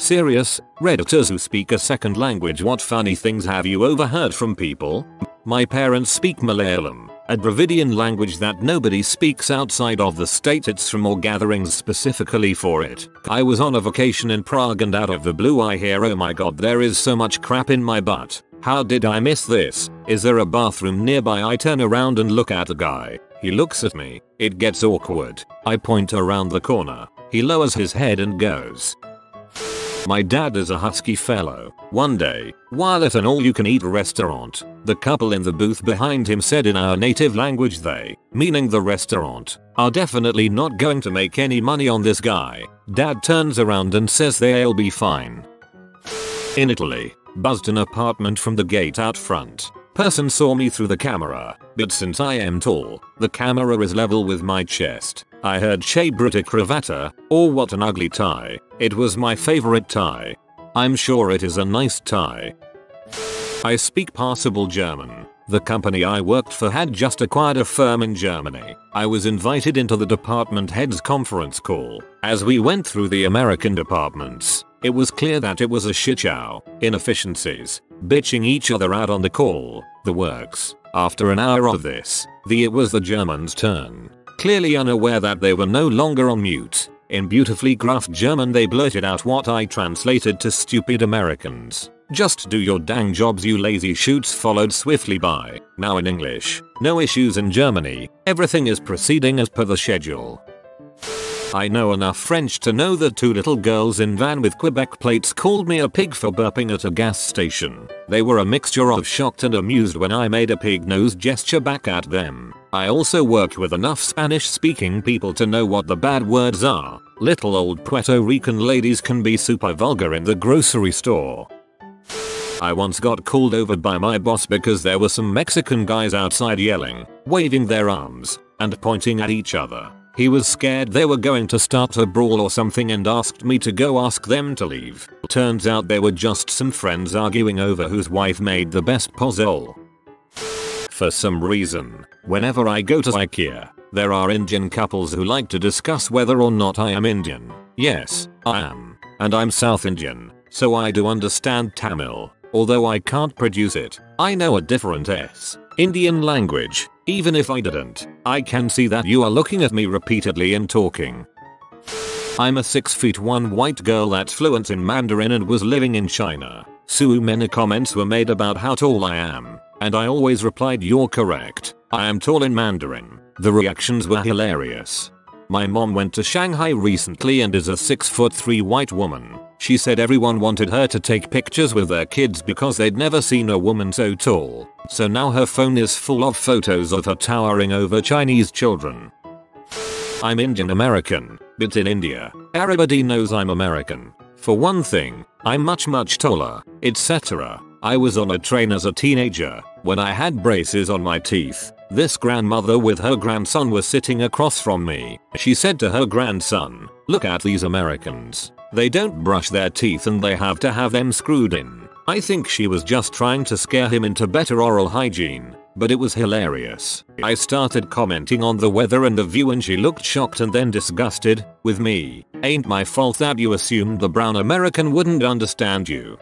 Serious, Redditors who speak a second language, what funny things have you overheard from people? My parents speak Malayalam, a Dravidian language that nobody speaks outside of the state. It's from more gatherings specifically for it. I was on a vacation in Prague and out of the blue I hear, "Oh my god, there is so much crap in my butt. How did I miss this? Is there a bathroom nearby?" I turn around and look at a guy. He looks at me. It gets awkward. I point around the corner. He lowers his head and goes, "My dad is a husky fellow." One day, while at an all-you-can-eat restaurant, the couple in the booth behind him said in our native language they, meaning the restaurant, "are definitely not going to make any money on this guy." Dad turns around and says they'll be fine. In Italy, buzzed an apartment from the gate out front. Person saw me through the camera, but since I am tall, the camera is level with my chest. I heard "Che brutta cravata," or "what an ugly tie." It was my favorite tie. I'm sure it is a nice tie. I speak passable German. The company I worked for had just acquired a firm in Germany. I was invited into the department head's conference call. As we went through the American departments, it was clear that it was a shit show. Inefficiencies, bitching each other out on the call, the works. After an hour of this, it was the Germans' turn. Clearly unaware that they were no longer on mute, in beautifully gruff German they blurted out what I translated to "stupid Americans. Just do your dang jobs, you lazy shoots," followed swiftly by, now in English, "No issues in Germany, everything is proceeding as per the schedule." I know enough French to know that two little girls in van with Quebec plates called me a pig for burping at a gas station. They were a mixture of shocked and amused when I made a pig nose gesture back at them. I also work with enough Spanish speaking people to know what the bad words are. Little old Puerto Rican ladies can be super vulgar in the grocery store. I once got called over by my boss because there were some Mexican guys outside yelling, waving their arms, and pointing at each other. He was scared they were going to start a brawl or something and asked me to go ask them to leave. Turns out they were just some friends arguing over whose wife made the best pozole. For some reason, whenever I go to IKEA, there are Indian couples who like to discuss whether or not I am Indian. Yes, I am. And I'm South Indian, so I do understand Tamil. Although I can't produce it, I know a different Indian language. Even if I didn't, I can see that you are looking at me repeatedly and talking. I'm a 6'1" white girl that's fluent in Mandarin and was living in China. So many comments were made about how tall I am, and I always replied, "You're correct. I am tall in Mandarin." The reactions were hilarious. My mom went to Shanghai recently and is a 6'3" white woman. She said everyone wanted her to take pictures with their kids because they'd never seen a woman so tall. So now her phone is full of photos of her towering over Chinese children. I'm Indian American, but in India, everybody knows I'm American. For one thing, I'm much taller, etc. I was on a train as a teenager when I had braces on my teeth. This grandmother with her grandson was sitting across from me. She said to her grandson, "Look at these Americans. They don't brush their teeth and they have to have them screwed in." I think she was just trying to scare him into better oral hygiene, but it was hilarious. I started commenting on the weather and the view and she looked shocked and then disgusted with me. "Ain't my fault that you assumed the brown American wouldn't understand you."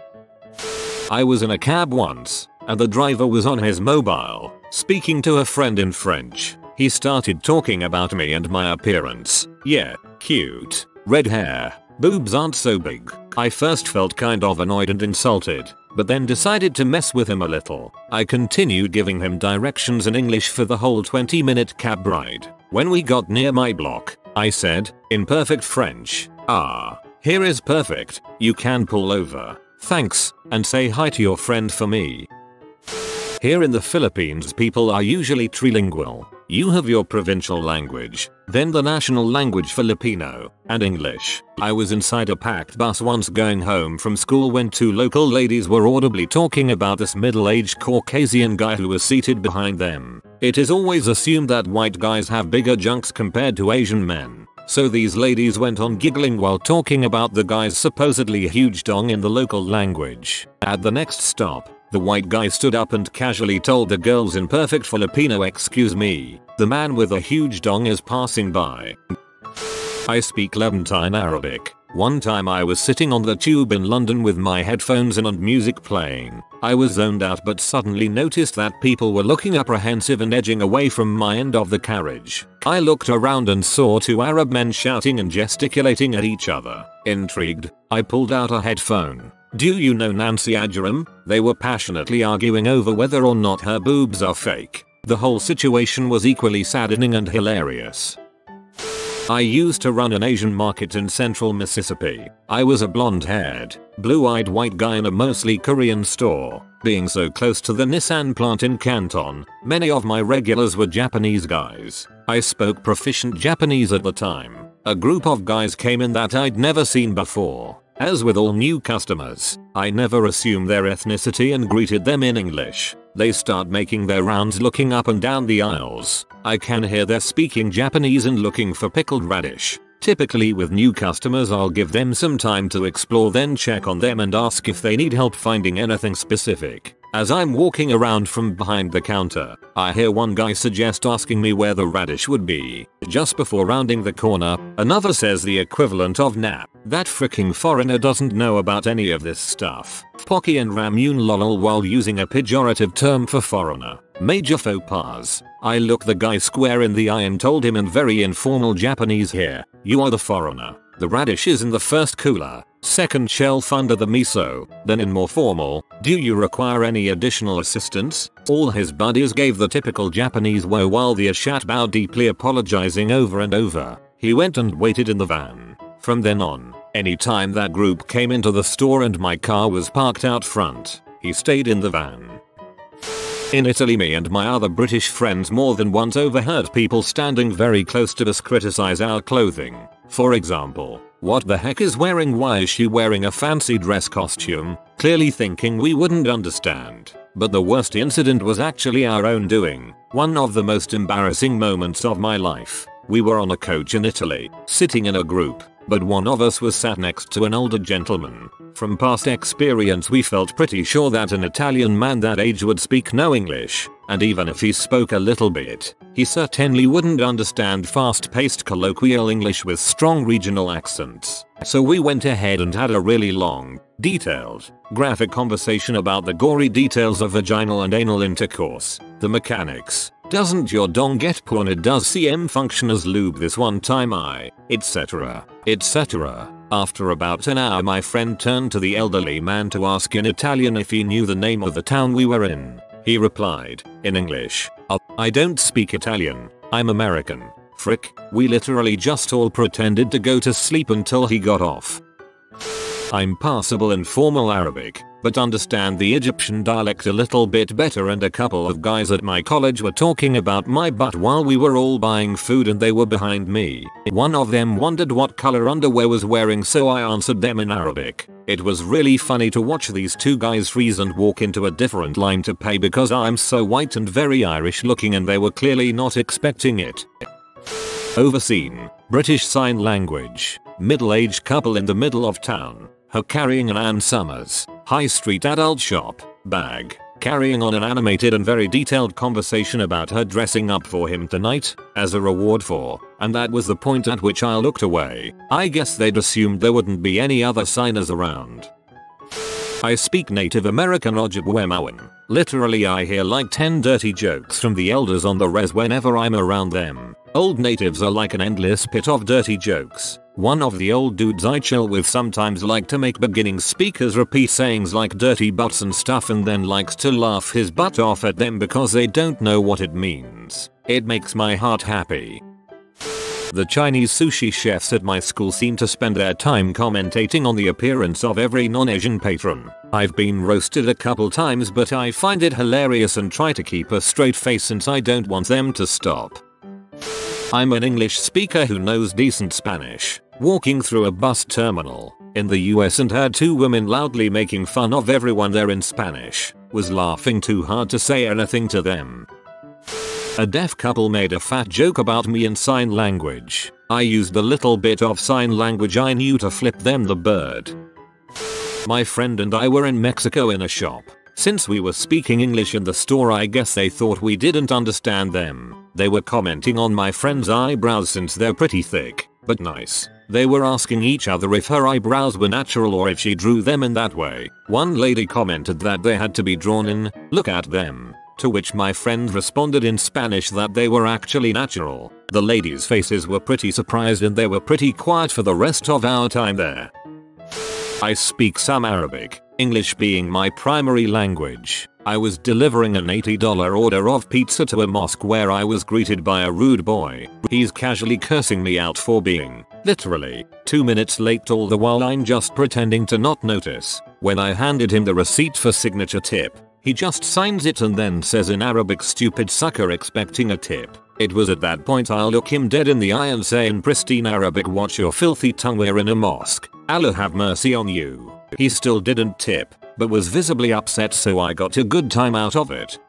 I was in a cab once, and the driver was on his mobile, speaking to a friend in French. He started talking about me and my appearance. "Yeah, cute. Red hair. Boobs aren't so big." I first felt kind of annoyed and insulted, but then decided to mess with him a little. I continued giving him directions in English for the whole 20-minute cab ride. When we got near my block, I said, in perfect French, "Ah, here is perfect. You can pull over. Thanks, and say hi to your friend for me." Here in the Philippines, people are usually trilingual. You have your provincial language, then the national language Filipino, and English. I was inside a packed bus once going home from school when two local ladies were audibly talking about this middle-aged Caucasian guy who was seated behind them. It is always assumed that white guys have bigger junks compared to Asian men. So these ladies went on giggling while talking about the guy's supposedly huge dong in the local language. At the next stop, the white guy stood up and casually told the girls in perfect Filipino, "Excuse me, the man with a huge dong is passing by." I speak Levantine Arabic. One time I was sitting on the tube in London with my headphones in and music playing. I was zoned out but suddenly noticed that people were looking apprehensive and edging away from my end of the carriage. I looked around and saw two Arab men shouting and gesticulating at each other. Intrigued, I pulled out a headphone. Do you know Nancy Ajaram? They were passionately arguing over whether or not her boobs are fake. The whole situation was equally saddening and hilarious. I used to run an Asian market in central Mississippi. I was a blonde-haired, blue-eyed white guy in a mostly Korean store. Being so close to the Nissan plant in Canton, many of my regulars were Japanese guys. I spoke proficient Japanese at the time. A group of guys came in that I'd never seen before. As with all new customers, I never assumed their ethnicity and greeted them in English. They start making their rounds looking up and down the aisles. I can hear they're speaking Japanese and looking for pickled radish. Typically with new customers I'll give them some time to explore, then check on them and ask if they need help finding anything specific. As I'm walking around from behind the counter, I hear one guy suggest asking me where the radish would be. Just before rounding the corner, another says the equivalent of nap. That freaking foreigner doesn't know about any of this stuff. Pocky and Ramune lol while using a pejorative term for foreigner. Major faux pas. I looked the guy square in the eye and told him in very informal Japanese here, "You are the foreigner. The radish is in the first cooler, second shelf under the miso." Then in more formal, "Do you require any additional assistance?" All his buddies gave the typical Japanese woe while the Ashat bowed deeply, apologizing over and over. He went and waited in the van. From then on, anytime that group came into the store and my car was parked out front, he stayed in the van. In Italy, me and my other British friends more than once overheard people standing very close to us criticize our clothing. For example, "What the heck is wearing? Why is she wearing a fancy dress costume?" Clearly thinking we wouldn't understand. But the worst incident was actually our own doing. One of the most embarrassing moments of my life. We were on a coach in Italy, sitting in a group, but one of us was sat next to an older gentleman. From past experience we felt pretty sure that an Italian man that age would speak no English, and even if he spoke a little bit, he certainly wouldn't understand fast-paced colloquial English with strong regional accents. So we went ahead and had a really long, detailed, graphic conversation about the gory details of vaginal and anal intercourse, the mechanics. Doesn't your dong get porn? Does CM function as lube this one time? Etc. etc. After about an hour my friend turned to the elderly man to ask in Italian if he knew the name of the town we were in. He replied, in English, "Oh, I don't speak Italian, I'm American." Frick, we literally just all pretended to go to sleep until he got off. I'm passable in formal Arabic, but understand the Egyptian dialect a little bit better, and a couple of guys at my college were talking about my butt while we were all buying food and they were behind me. One of them wondered what color underwear was wearing, so I answered them in Arabic. It was really funny to watch these two guys freeze and walk into a different line to pay because I'm so white and very Irish looking and they were clearly not expecting it. Overseen, British Sign Language, middle-aged couple in the middle of town. Her carrying an Ann Summers, high street adult shop, bag, carrying on an animated and very detailed conversation about her dressing up for him tonight, as a reward for, and that was the point at which I looked away. I guess they'd assumed there wouldn't be any other signers around. I speak Native American Ojibwe. Literally I hear like 10 dirty jokes from the elders on the res whenever I'm around them. Old natives are like an endless pit of dirty jokes. One of the old dudes I chill with sometimes like to make beginning speakers repeat sayings like dirty butts and stuff, and then likes to laugh his butt off at them because they don't know what it means. It makes my heart happy. The Chinese sushi chefs at my school seem to spend their time commentating on the appearance of every non-Asian patron. I've been roasted a couple times, but I find it hilarious and try to keep a straight face since I don't want them to stop. I'm an English speaker who knows decent Spanish, walking through a bus terminal in the US and heard two women loudly making fun of everyone there in Spanish. Was laughing too hard to say anything to them. A deaf couple made a fat joke about me in sign language. I used the little bit of sign language I knew to flip them the bird. My friend and I were in Mexico in a shop. Since we were speaking English in the store, I guess they thought we didn't understand them. They were commenting on my friend's eyebrows since they're pretty thick, but nice. They were asking each other if her eyebrows were natural or if she drew them in that way. One lady commented that they had to be drawn in, look at them. To which my friend responded in Spanish that they were actually natural. The ladies' faces were pretty surprised and they were pretty quiet for the rest of our time there. I speak some Arabic, English being my primary language. I was delivering an $80 order of pizza to a mosque where I was greeted by a rude boy. He's casually cursing me out for being, literally, 2 minutes late, all the while I'm just pretending to not notice. When I handed him the receipt for signature tip, he just signs it and then says in Arabic, "Stupid sucker," expecting a tip. It was at that point I'll look him dead in the eye and say in pristine Arabic, "Watch your filthy tongue, we're in a mosque. Allah have mercy on you." He still didn't tip, but was visibly upset, so I got a good time out of it.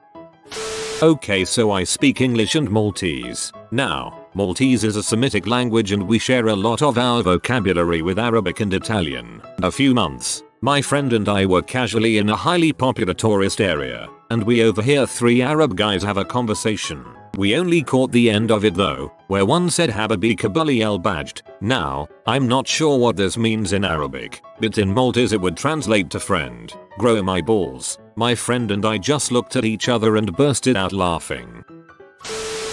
Okay, so I speak English and Maltese. Now, Maltese is a Semitic language and we share a lot of our vocabulary with Arabic and Italian. A few months, my friend and I were casually in a highly popular tourist area, and we overhear 3 Arab guys have a conversation. We only caught the end of it though, where one said Habibi Kabuli el Bajd. Now, I'm not sure what this means in Arabic, but in Maltese it would translate to friend. Grow my balls. My friend and I just looked at each other and bursted out laughing.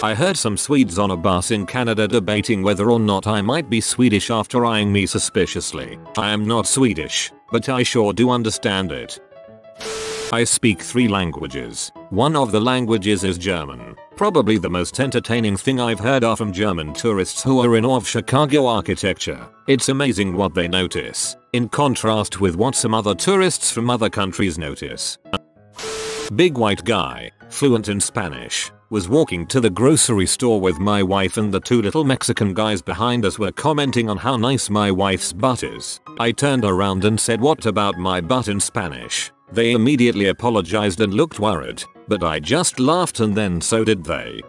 I heard some Swedes on a bus in Canada debating whether or not I might be Swedish after eyeing me suspiciously. I am not Swedish, but I sure do understand it. I speak 3 languages. One of the languages is German. Probably the most entertaining thing I've heard are from German tourists who are in awe of Chicago architecture. It's amazing what they notice, in contrast with what some other tourists from other countries notice. Big white guy, fluent in Spanish, was walking to the grocery store with my wife and the 2 little Mexican guys behind us were commenting on how nice my wife's butt is. I turned around and said, "What about my butt?" in Spanish. They immediately apologized and looked worried, but I just laughed and then so did they.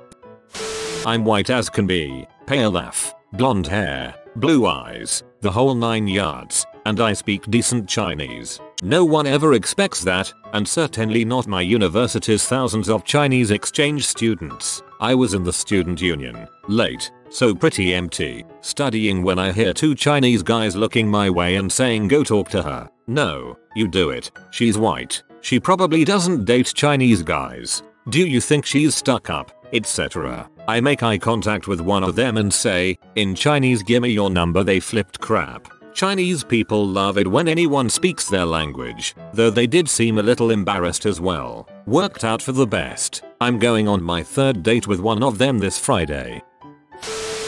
I'm white as can be, pale AF, blonde hair, blue eyes, the whole 9 yards, and I speak decent Chinese. No one ever expects that, and certainly not my university's thousands of Chinese exchange students. I was in the student union, late, so pretty empty, studying when I hear 2 Chinese guys looking my way and saying, "Go talk to her." No, you do it. She's white. She probably doesn't date Chinese guys. Do you think she's stuck up, etc. I make eye contact with one of them and say, in Chinese, "Gimme your number." They flipped crap. Chinese people love it when anyone speaks their language, though they did seem a little embarrassed as well. Worked out for the best. I'm going on my 3rd date with one of them this Friday.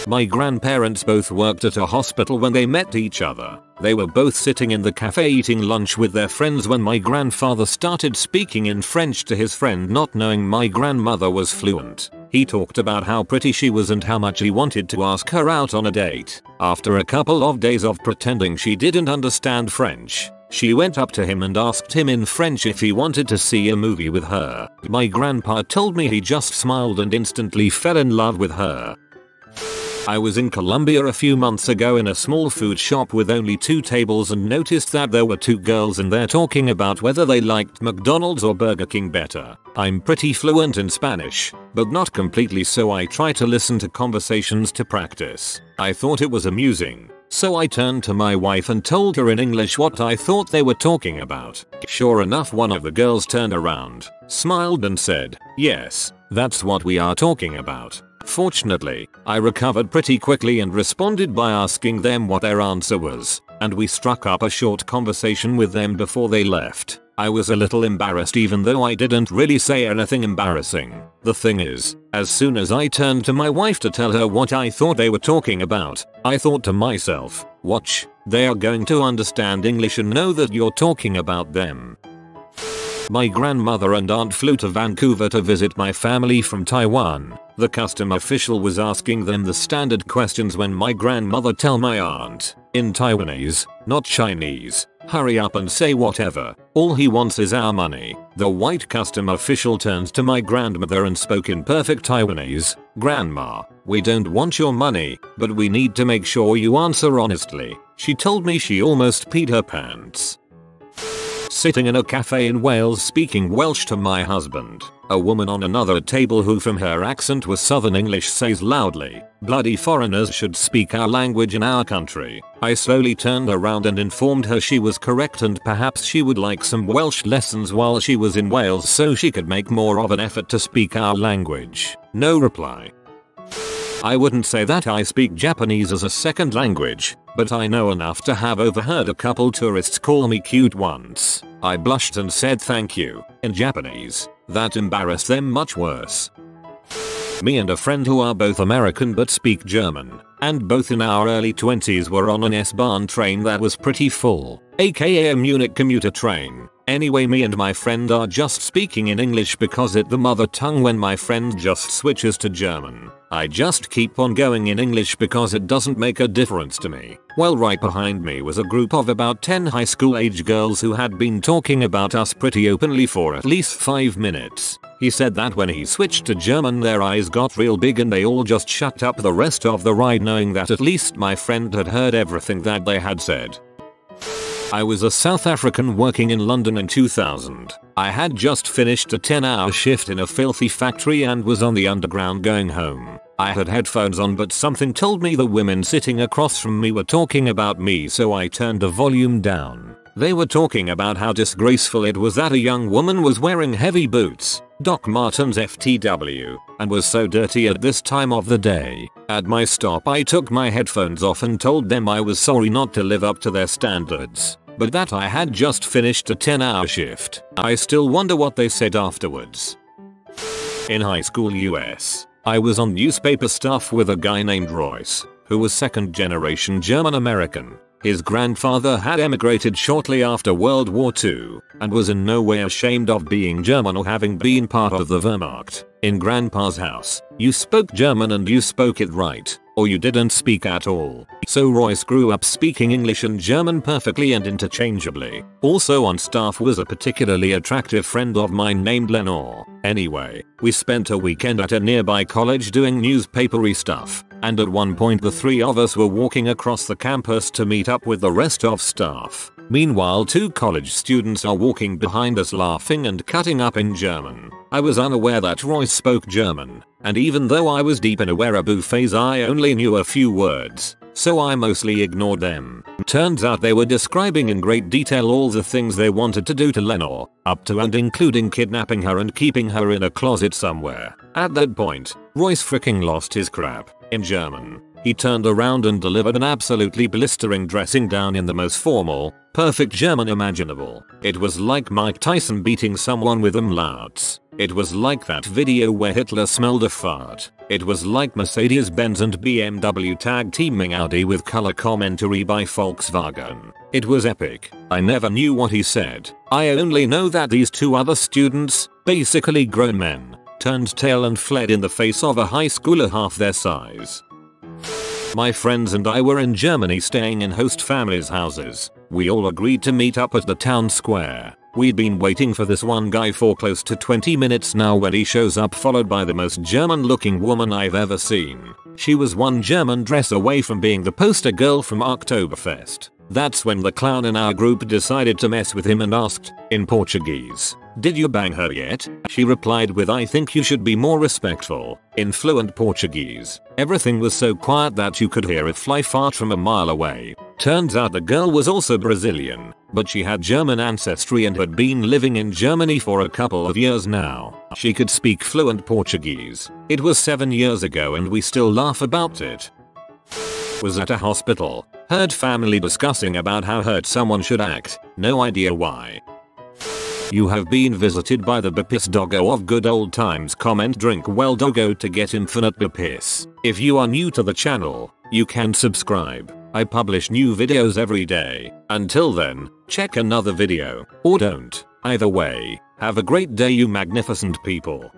My grandparents both worked at a hospital when they met each other. They were both sitting in the cafe eating lunch with their friends when my grandfather started speaking in French to his friend, not knowing my grandmother was fluent. He talked about how pretty she was and how much he wanted to ask her out on a date. After a couple of days of pretending she didn't understand French, she went up to him and asked him in French if he wanted to see a movie with her. My grandpa told me he just smiled and instantly fell in love with her. I was in Colombia a few months ago in a small food shop with only 2 tables and noticed that there were 2 girls in there talking about whether they liked McDonald's or Burger King better. I'm pretty fluent in Spanish, but not completely, so I try to listen to conversations to practice. I thought it was amusing, so I turned to my wife and told her in English what I thought they were talking about. Sure enough, one of the girls turned around, smiled and said, "Yes, that's what we are talking about." Fortunately, I recovered pretty quickly and responded by asking them what their answer was, and we struck up a short conversation with them before they left. I was a little embarrassed even though I didn't really say anything embarrassing. The thing is, as soon as I turned to my wife to tell her what I thought they were talking about, I thought to myself, "Watch, they are going to understand English and know that you're talking about them." My grandmother and aunt flew to Vancouver to visit my family from Taiwan. The custom official was asking them the standard questions when my grandmother tell my aunt, in Taiwanese, not Chinese, "Hurry up and say whatever. All he wants is our money." The white custom official turns to my grandmother and spoke in perfect Taiwanese, "Grandma, we don't want your money, but we need to make sure you answer honestly." She told me she almost peed her pants. Sitting in a cafe in Wales speaking Welsh to my husband, a woman on another table who from her accent was Southern English says loudly, "Bloody foreigners should speak our language in our country." I slowly turned around and informed her she was correct and perhaps she would like some Welsh lessons while she was in Wales so she could make more of an effort to speak our language. No reply. I wouldn't say that I speak Japanese as a second language, but I know enough to have overheard a couple tourists call me cute once. I blushed and said thank you in Japanese. That embarrassed them much worse. Me and a friend who are both American but speak German, and both in our early 20s were on an S-Bahn train that was pretty full, aka a Munich commuter train. Anyway, me and my friend are just speaking in English because it's the mother tongue when my friend just switches to German. I just keep on going in English because it doesn't make a difference to me. Well, right behind me was a group of about 10 high school age girls who had been talking about us pretty openly for at least 5 minutes. He said that when he switched to German their eyes got real big and they all just shut up the rest of the ride knowing that at least my friend had heard everything that they had said. I was a South African working in London in 2000. I had just finished a 10-hour shift in a filthy factory and was on the underground going home. I had headphones on but something told me the women sitting across from me were talking about me so I turned the volume down. They were talking about how disgraceful it was that a young woman was wearing heavy boots, Doc Martens FTW, and was so dirty at this time of the day. At my stop I took my headphones off and told them I was sorry not to live up to their standards, but that I had just finished a 10-hour shift. I still wonder what they said afterwards. In high school US, I was on newspaper staff with a guy named Royce, who was second generation German American. His grandfather had emigrated shortly after World War II and was in no way ashamed of being German or having been part of the Wehrmacht. In Grandpa's house, you spoke German and you spoke it right, or you didn't speak at all. So Royce grew up speaking English and German perfectly and interchangeably. Also on staff was a particularly attractive friend of mine named Lenore. Anyway, we spent a weekend at a nearby college doing newspapery stuff, and at one point the three of us were walking across the campus to meet up with the rest of staff. Meanwhile, two college students are walking behind us laughing and cutting up in German. I was unaware that Royce spoke German, and even though I was deep in a wearaboo phase I only knew a few words, so I mostly ignored them. Turns out they were describing in great detail all the things they wanted to do to Lenore, up to and including kidnapping her and keeping her in a closet somewhere. At that point, Royce freaking lost his crap. In German, he turned around and delivered an absolutely blistering dressing down in the most formal, perfect German imaginable. It was like Mike Tyson beating someone with umlauts. It was like that video where Hitler smelled a fart. It was like Mercedes-Benz and BMW tag teaming Audi with color commentary by Volkswagen. It was epic. I never knew what he said. I only know that these two other students, basically grown men, turned tail and fled in the face of a high schooler half their size. My friends and I were in Germany staying in host families' houses. We all agreed to meet up at the town square. We'd been waiting for this one guy for close to 20 minutes now when he shows up followed by the most German looking woman I've ever seen. She was one German dress away from being the poster girl from Oktoberfest. That's when the clown in our group decided to mess with him and asked, in Portuguese, "Did you bang her yet?" She replied with, "I think you should be more respectful," in fluent Portuguese. Everything was so quiet that you could hear it fly far from a mile away. Turns out the girl was also Brazilian, but she had German ancestry and had been living in Germany for a couple of years now. She could speak fluent Portuguese. It was 7 years ago and we still laugh about it. Was at a hospital. Heard family discussing about how hurt someone should act. No idea why. You have been visited by the Bapis doggo of good old times. Comment drink well doggo to get infinite Bapis. If you are new to the channel, you can subscribe. I publish new videos every day. Until then, check another video. Or don't. Either way, have a great day you magnificent people.